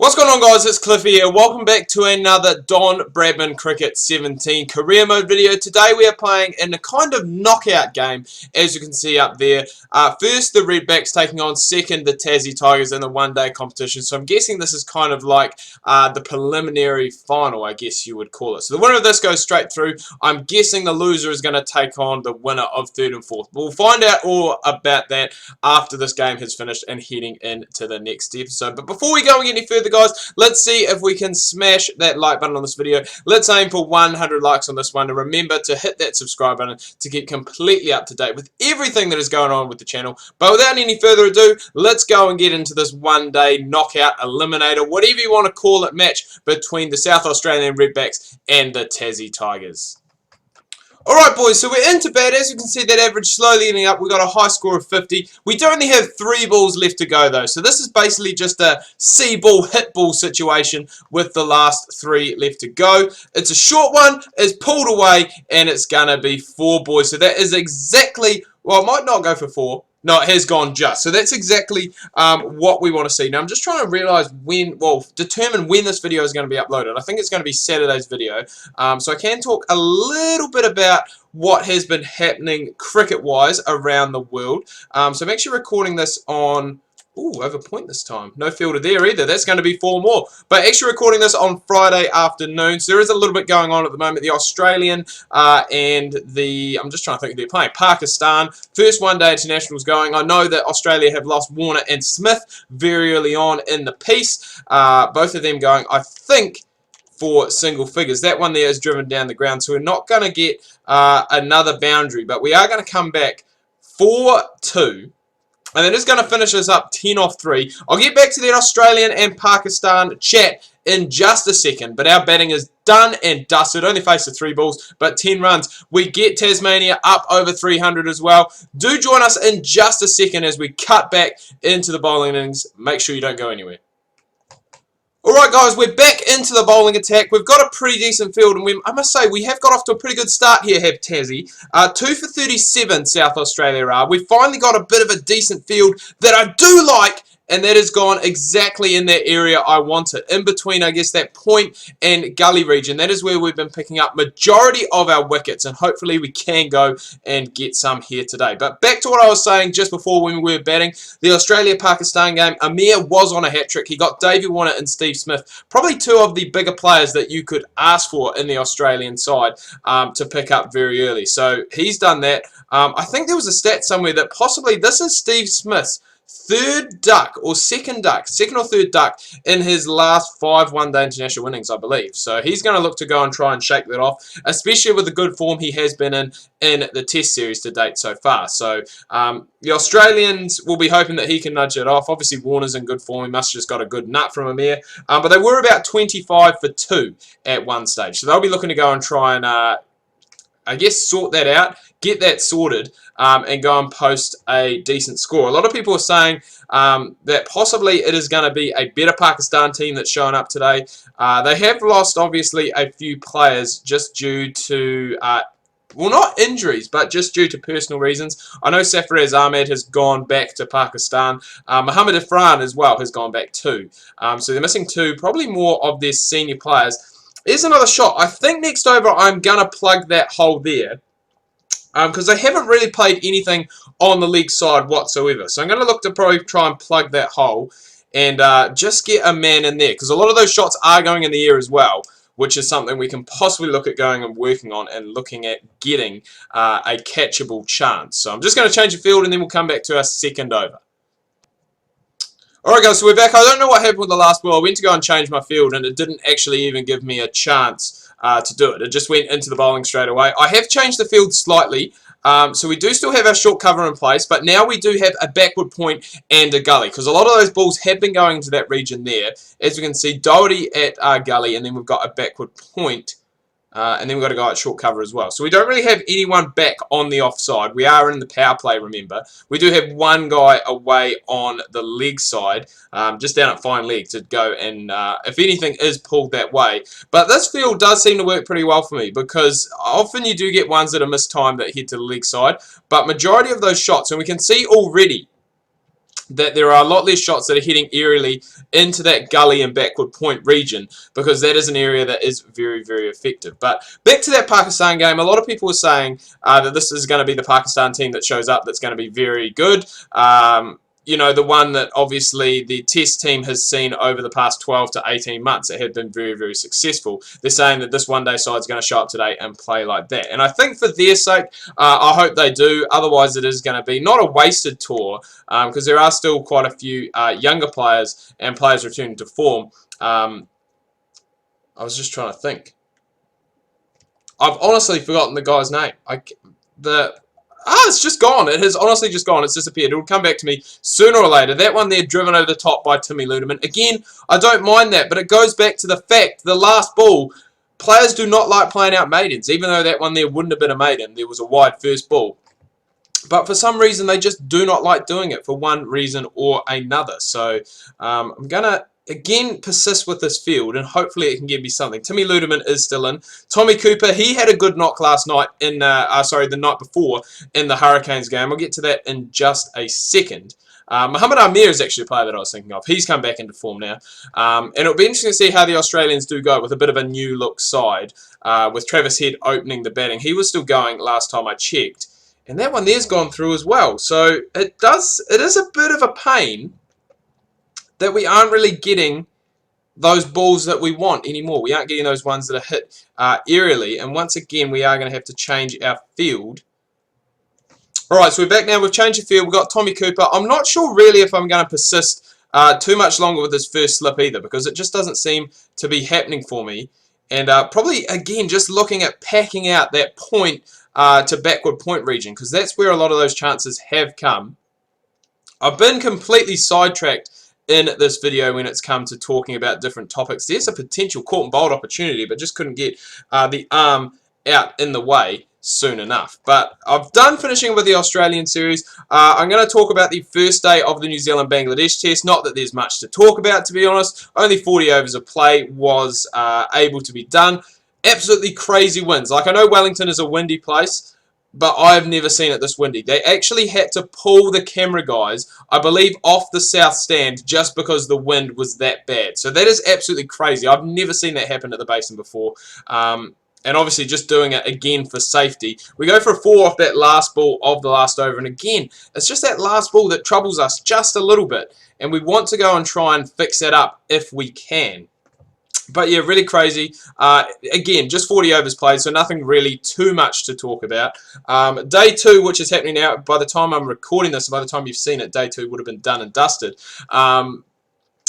What's going on, guys? It's Cliffy here. Welcome back to another Don Bradman Cricket 17 career mode video. Today we are playing in a kind of knockout game, as you can see up there. First, the Redbacks taking on second, the Tassie Tigers in the one-day competition. So I'm guessing this is kind of like the preliminary final, I guess you would call it. So the winner of this goes straight through. I'm guessing the loser is going to take on the winner of third and fourth. We'll find out all about that after this game has finished and heading into the next episode. But before we go any further, guys, let's see if we can smash that like button on this video. Let's aim for 100 likes on this one, and remember to hit that subscribe button to get completely up to date with everything that is going on with the channel. But without any further ado, let's go and get into this one-day knockout eliminator, whatever you want to call it, match between the South Australian Redbacks and the Tassie Tigers. Alright, boys, so we're into bat. As you can see, that average slowly ending up. We've got a high score of 50. We do only have 3 balls left to go, though. So this is basically just a see ball, hit ball situation with the last 3 left to go. It's a short one, it's pulled away, and it's going to be 4, boys. So that is exactly, well, it might not go for 4. No, it has gone just. So that's exactly what we want to see. Now, I'm just trying to realize when, well, determine when this video is going to be uploaded. I think it's going to be Saturday's video. So I can talk a little bit about what has been happening cricket-wise around the world. So I'm actually recording this on... Ooh, over point this time. No fielder there either. That's going to be 4 more. But actually recording this on Friday afternoon. So there is a little bit going on at the moment. The Australian and the... I'm just trying to think who they're playing. Pakistan. First one-day internationals going. I know that Australia have lost Warner and Smith very early on in the piece. Both of them going, I think, for single figures. That one there is driven down the ground. So we're not going to get another boundary. But we are going to come back 4-2. And then it's going to finish us up 10 off 3. I'll get back to that Australian and Pakistan chat in just a second. But our batting is done and dusted. Only faced the 3 balls, but 10 runs. We get Tasmania up over 300 as well. Do join us in just a second as we cut back into the bowling innings. Make sure you don't go anywhere. Alright, guys, we're back into the bowling attack. We've got a pretty decent field, and I must say, we have got off to a pretty good start here, have Tassie. 2 for 37, South Australia are. We've finally got a bit of a decent field that I do like, and that has gone exactly in that area I want it. In between, I guess, that point and gully region. That is where we've been picking up majority of our wickets, and hopefully we can go and get some here today. But back to what I was saying just before when we were batting. The Australia-Pakistan game, Amir was on a hat-trick. He got Davey Warner and Steve Smith. Probably 2 of the bigger players that you could ask for in the Australian side to pick up very early. So he's done that. I think there was a stat somewhere that possibly this is Steve Smith's third duck or second or third duck in his last 5 one-day international innings, I believe. So he's going to look to go and try and shake that off, especially with the good form he has been in the Test series to date so far. So the Australians will be hoping that he can nudge it off. Obviously, Warner's in good form. He must have just got a good nut from Amir. But they were about 25 for 2 at one stage. So they'll be looking to go and try and, I guess, sort that out, get that sorted, and go and post a decent score. A lot of people are saying that possibly it is going to be a better Pakistan team that's showing up today. They have lost, obviously, a few players just due to, well, not injuries, but just due to personal reasons. I know Sarfaraz Ahmed has gone back to Pakistan. Mohammad Afran as well has gone back too. So they're missing 2, probably more of their senior players. Here's another shot. I think next over I'm going to plug that hole there. Because they haven't really played anything on the leg side whatsoever. So I'm going to look to probably try and plug that hole and just get a man in there. Because a lot of those shots are going in the air as well, which is something we can possibly look at going and working on and looking at getting a catchable chance. So I'm just going to change the field and then we'll come back to our second over. Alright, guys, so we're back. I don't know what happened with the last ball. I went to go and change my field and it didn't actually even give me a chance to do it. It just went into the bowling straight away. I have changed the field slightly. So we do still have our short cover in place, but now we do have a backward point and a gully, because a lot of those balls have been going into that region there. As we can see, Doherty at our gully, and then we've got a backward point. And then we've got to go at short cover as well. So we don't really have anyone back on the offside. We are in the power play, remember. We do have one guy away on the leg side, just down at fine leg to go and, if anything, is pulled that way. But this field does seem to work pretty well for me, because often you do get ones that are mistimed that head to the leg side. But majority of those shots, and we can see already that there are a lot less shots that are heading aerially into that gully and backward point region, because that is an area that is very, very effective. But back to that Pakistan game, a lot of people were saying that this is going to be the Pakistan team that shows up that's going to be very good. You know, the one that obviously the test team has seen over the past 12 to 18 months. It had been very, very successful. They're saying that this one-day side is going to show up today and play like that. And I think for their sake, I hope they do. Otherwise, it is going to be not a wasted tour, because there are still quite a few younger players and players returning to form. I was just trying to think. I've honestly forgotten the guy's name. It's just gone. It has honestly just gone. It's disappeared. It'll come back to me sooner or later. That one there, driven over the top by Timmy Ludeman. Again, I don't mind that, but it goes back to the fact, the last ball, players do not like playing out maidens, even though that one there wouldn't have been a maiden. There was a wide first ball. But for some reason, they just do not like doing it for one reason or another. So I'm going to, again, persist with this field, and hopefully it can give me something. Timmy Ludeman is still in. Tommy Cooper, he had a good knock last night in, the night before in the Hurricanes game. I'll get to that in just a second. Mohamed Amir is actually a player that I was thinking of. He's come back into form now. And it'll be interesting to see how the Australians do go with a bit of a new look side, with Travis Head opening the batting. He was still going last time I checked. And that one there's gone through as well. So it is a bit of a pain that we aren't really getting those balls that we want anymore. We aren't getting those ones that are hit aerially. And once again, we are going to have to change our field. Alright, so we're back now. We've changed the field. We've got Tommy Cooper. I'm not sure really if I'm going to persist too much longer with this first slip either, because it just doesn't seem to be happening for me. And probably, again, just looking at packing out that point to backward point region, because that's where a lot of those chances have come. I've been completely sidetracked in this video when it's come to talking about different topics. There's a potential caught and bowled opportunity, but just couldn't get the arm out in the way soon enough. But I've done finishing with the Australian series. I'm going to talk about the first day of the New Zealand-Bangladesh test. Not that there's much to talk about, to be honest. Only 40 overs of play was able to be done. Absolutely crazy winds. Like, I know Wellington is a windy place, but I've never seen it this windy. They actually had to pull the camera guys, I believe, off the south stand just because the wind was that bad. So that is absolutely crazy. I've never seen that happen at the Basin before. And obviously just doing it again for safety. We go for a 4 off that last ball of the last over. And again, it's just that last ball that troubles us just a little bit. And we want to go and try and fix that up if we can. But yeah, really crazy. Again, just 40 overs played, so nothing really too much to talk about. Day 2, which is happening now, by the time I'm recording this, by the time you've seen it, day 2 would have been done and dusted.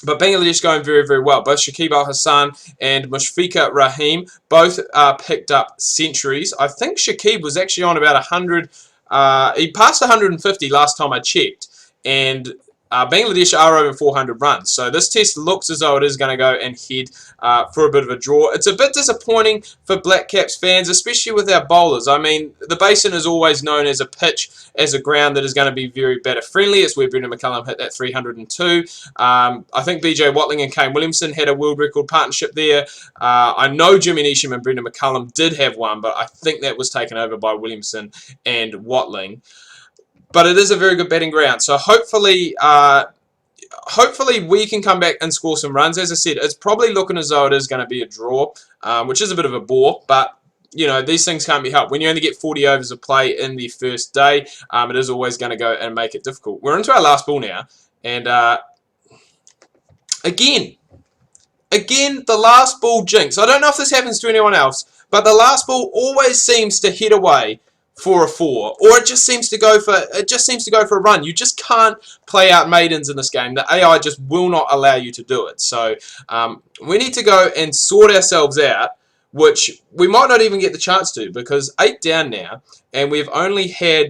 But Bangladesh going very, very well. Both Shakib Al Hassan and Mushfiqur Rahim both picked up centuries. I think Shakib was actually on about 100. He passed 150 last time I checked. And Bangladesh are over 400 runs. So this test looks as though it is going to go and head for a bit of a draw. It's a bit disappointing for Black Caps fans, especially with our bowlers. I mean, the Basin is always known as a pitch, as a ground that is going to be very batter friendly. It's where Brendan McCullum hit that 302. I think BJ Watling and Kane Williamson had a world record partnership there. I know Jimmy Neesham and Brendan McCullum did have one, but I think that was taken over by Williamson and Watling. But it is a very good batting ground, so hopefully we can come back and score some runs. As I said, it's probably looking as though it is going to be a draw, which is a bit of a bore, but you know, these things can't be helped. When you only get 40 overs of play in the first day, it is always going to go and make it difficult. We're into our last ball now, and again, the last ball jinx. I don't know if this happens to anyone else, but the last ball always seems to head away for a 4, or it just seems to go for a run. You just can't play out maidens in this game. The AI just will not allow you to do it. So we need to go and sort ourselves out, which we might not even get the chance to, because 8 down now, and we've only had...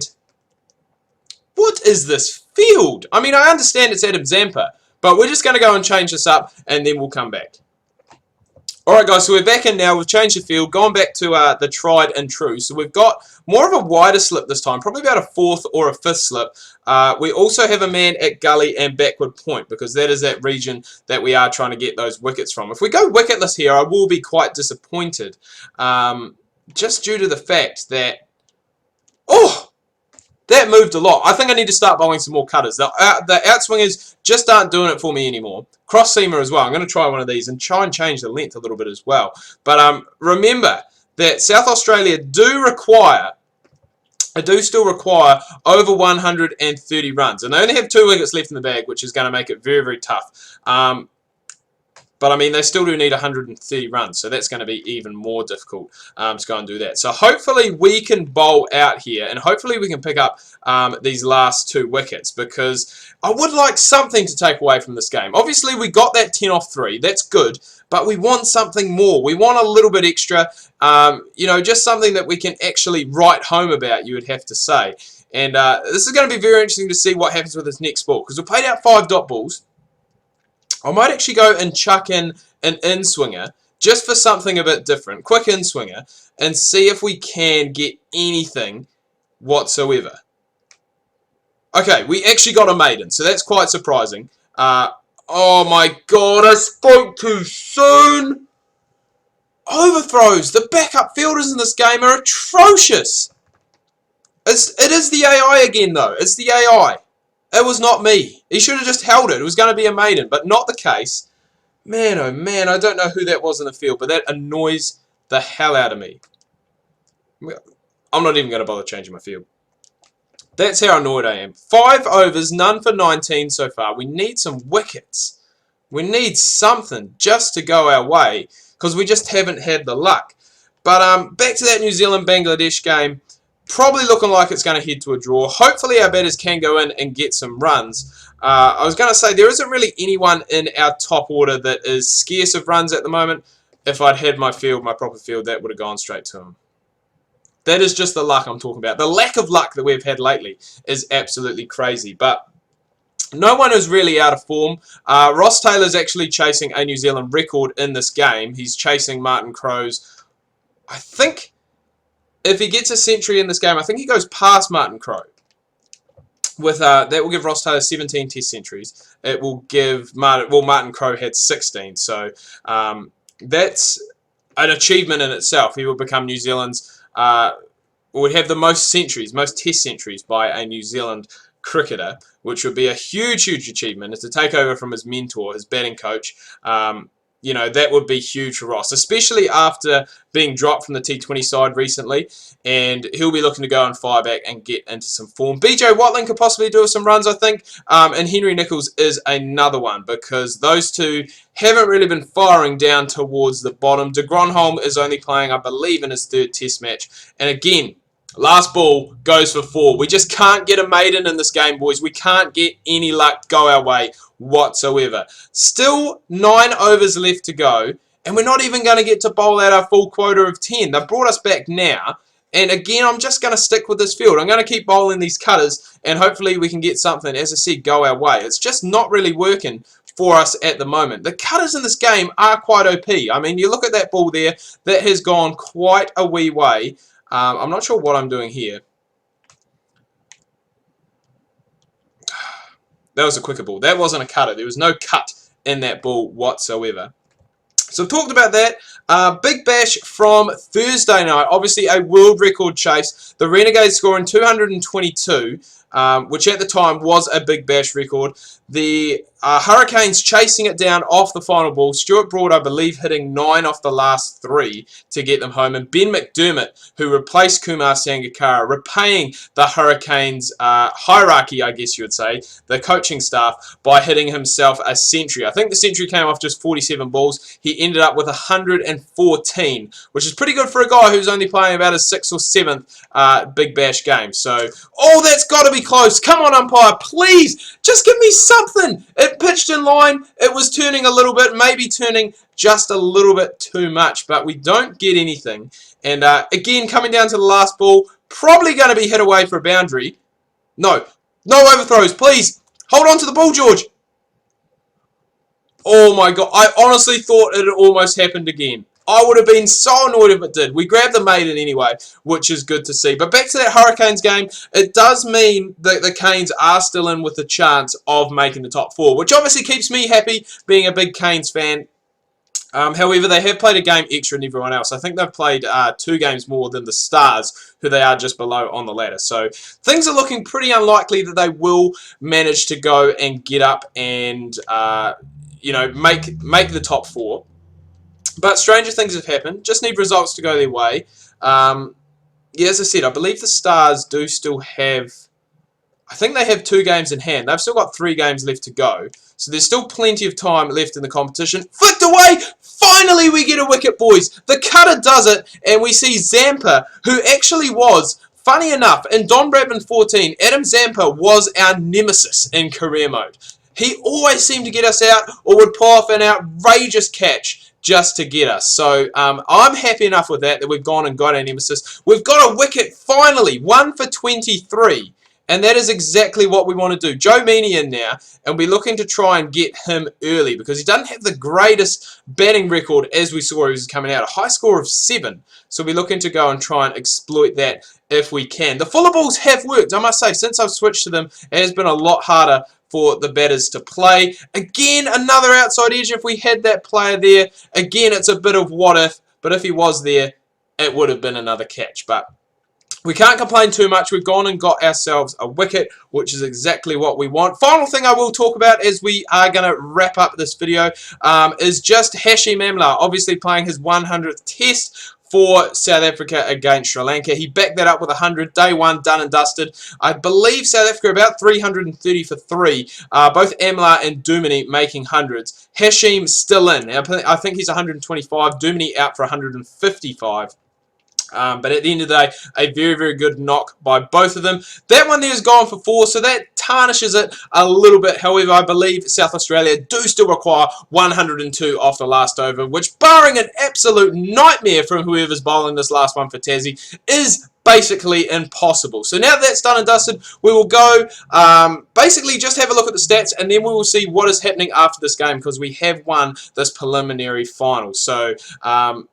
What is this field? I mean, I understand it's Adam Zampa, but we're just going to go and change this up, and then we'll come back. Alright guys, so we're back in now. We've changed the field, gone back to the tried and true. So we've got more of a wider slip this time, probably about a 4th or a 5th slip. We also have a man at gully and backward point, because that is that region that we are trying to get those wickets from. If we go wicketless here, I will be quite disappointed, just due to the fact that... Oh! That moved a lot. I think I need to start bowling some more cutters. The outswingers just aren't doing it for me anymore. Cross seamer as well. I'm going to try one of these and try and change the length a little bit as well. But remember that South Australia do still require over 130 runs. And they only have 2 wickets left in the bag, which is going to make it very, very tough. But, I mean, they still do need 130 runs, so that's going to be even more difficult to go and do that. So, hopefully, we can bowl out here, and hopefully we can pick up these last 2 wickets, because I would like something to take away from this game. Obviously, we got that 10 off 3. That's good, but we want something more. We want a little bit extra, you know, just something that we can actually write home about, you would have to say. And this is going to be very interesting to see what happens with this next ball, because we played out 5 dot balls. I might actually go and chuck in an in-swinger just for something a bit different, quick in-swinger, and see if we can get anything whatsoever. Okay, we actually got a maiden, so that's quite surprising. Oh my god, I spoke too soon! Overthrows! The backup fielders in this game are atrocious! It is the AI again, though. It's the AI. It was not me. He should have just held it. It was going to be a maiden, but not the case. Man, oh man, I don't know who that was in the field, but that annoys the hell out of me. I'm not even going to bother changing my field. That's how annoyed I am. 5 overs, none for 19 so far. We need some wickets. We need something just to go our way, because we just haven't had the luck. But back to that New Zealand-Bangladesh game. Probably looking like it's going to head to a draw. Hopefully our batters can go in and get some runs. I was going to say there isn't really anyone in our top order that is scarce of runs at the moment. If I'd had my field, my proper field, that would have gone straight to him. That is just the luck I'm talking about. The lack of luck that we've had lately is absolutely crazy. But no one is really out of form. Ross Taylor's actually chasing a New Zealand record in this game. He's chasing Martin Crowe's, I think, if he gets a century in this game, I think he goes past Martin Crowe. With that will give Ross Taylor 17 Test centuries. It will give Martin Crowe had 16, so that's an achievement in itself. He will become New Zealand's would have the most centuries, most Test centuries by a New Zealand cricketer, which would be a huge, huge achievement. Is to take over from his mentor, his batting coach. You know, that would be huge for Ross, especially after being dropped from the T20 side recently, and he'll be looking to go and fire back and get into some form. BJ Watling could possibly do some runs, I think, and Henry Nicholls is another one, because those two haven't really been firing down towards the bottom. De Gronholm is only playing, I believe, in his 3rd Test match, and again, last ball goes for 4. We just can't get a maiden in this game, boys. We can't get any luck go our way whatsoever. Still 9 overs left to go, and we're not even going to get to bowl out our full quota of 10. They've brought us back now, and again, I'm just going to stick with this field. I'm going to keep bowling these cutters, and hopefully we can get something, as I said, go our way. It's just not really working for us at the moment. The cutters in this game are quite OP. I mean, you look at that ball there, that has gone quite a wee way. I'm not sure what I'm doing here. That was a quicker ball. That wasn't a cutter. There was no cut in that ball whatsoever. So I've talked about that. Big Bash from Thursday night. Obviously a world record chase. The Renegades scoring 222, which at the time was a Big Bash record. The Hurricanes chasing it down off the final ball. Stuart Broad, I believe, hitting 9 off the last 3 to get them home. And Ben McDermott, who replaced Kumar Sangakkara, repaying the Hurricanes' hierarchy, I guess you would say, the coaching staff, by hitting himself a century. I think the century came off just 47 balls. He ended up with 114, which is pretty good for a guy who's only playing about his 6th or 7th Big Bash game. So, oh, that's got to be close. Come on, umpire, please, just give me something. It pitched in line. It was turning a little bit, maybe turning just a little bit too much, but we don't get anything. And again, coming down to the last ball, probably going to be hit away for a boundary. No overthrows, please. Hold on to the ball, George. Oh my God, I honestly thought it had almost happened again. I would have been so annoyed if it did. We grabbed the maiden anyway, which is good to see. But back to that Hurricanes game, it does mean that the Canes are still in with a chance of making the top 4, which obviously keeps me happy, being a big Canes fan. However, they have played a game extra than everyone else. I think they've played 2 games more than the Stars, who they are just below on the ladder. So things are looking pretty unlikely that they will manage to go and get up and make the top 4. But stranger things have happened. Just need results to go their way. Yeah, as I said, I believe the Stars do still have... I think they have 2 games in hand. They've still got 3 games left to go. So there's still plenty of time left in the competition. Flicked away! Finally we get a wicket, boys. The cutter does it, and we see Zampa, who actually was, funny enough, in Don Bradman 14, Adam Zampa was our nemesis in career mode. He always seemed to get us out or would pull off an outrageous catch just to get us. So I'm happy enough with that we've gone and got our nemesis. We've got a wicket finally, 1 for 23. And that is exactly what we want to do. Joe Meany in now, and we're looking to try and get him early because he doesn't have the greatest batting record as we saw he was coming out. A high score of 7. So we're looking to go and try and exploit that if we can. The fuller balls have worked, I must say. Since I've switched to them, it has been a lot harder for the batters to play. Again, another outside edge if we had that player there. Again, it's a bit of what if, but if he was there, it would have been another catch. But we can't complain too much. We've gone and got ourselves a wicket, which is exactly what we want. Final thing I will talk about as we are going to wrap up this video is just Hashim Amla, obviously playing his 100th test for South Africa against Sri Lanka. He backed that up with 100, day 1, done and dusted. I believe South Africa about 330 for 3. Both Amla and Dumini making hundreds. Hashim still in. I think he's 125. Dumini out for 155. But at the end of the day, a very, very good knock by both of them. That one there is gone for 4, so that tarnishes it a little bit. However, I believe South Australia do still require 102 off the last over, which, barring an absolute nightmare from whoever's bowling this last one for Tassie, is basically impossible. So now that that's done and dusted, we will go basically just have a look at the stats, and then we will see what is happening after this game, because we have won this preliminary final. So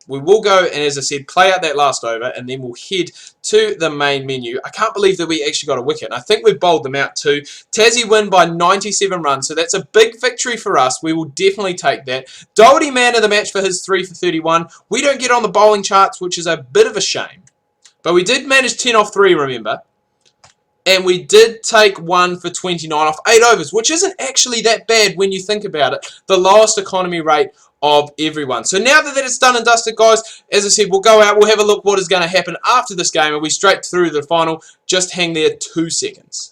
we will go and, as I said, play out that last over, and then we'll head to the main menu. I can't believe that we actually got a wicket. I think we've bowled them out too. Tassie win by 97 runs, so that's a big victory for us. We will definitely take that. Doherty man of the match for his 3 for 31. We don't get on the bowling charts, which is a bit of a shame. But we did manage 10 off 3, remember? And we did take 1 for 29 off 8 overs, which isn't actually that bad when you think about it. The lowest economy rate of everyone. So now that it's done and dusted, guys, as I said, we'll go out, we'll have a look what is going to happen after this game, and we straight through the final. Just hang there 2 seconds.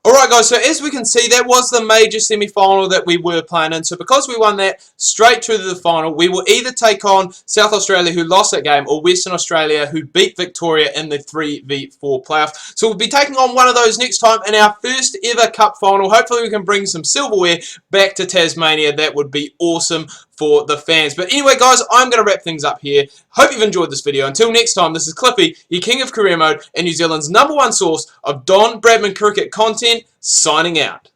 Alright guys, so as we can see, that was the major semi-final that we were playing in. So because we won that, straight to the final, we will either take on South Australia, who lost that game, or Western Australia, who beat Victoria in the 3v4 playoff. So we'll be taking on one of those next time in our first ever cup final. Hopefully we can bring some silverware back to Tasmania. That would be awesome for the fans. But anyway, guys, I'm going to wrap things up here. Hope you've enjoyed this video. Until next time, this is Cliffy, your King of Career Mode and New Zealand's #1 source of Don Bradman cricket content, signing out.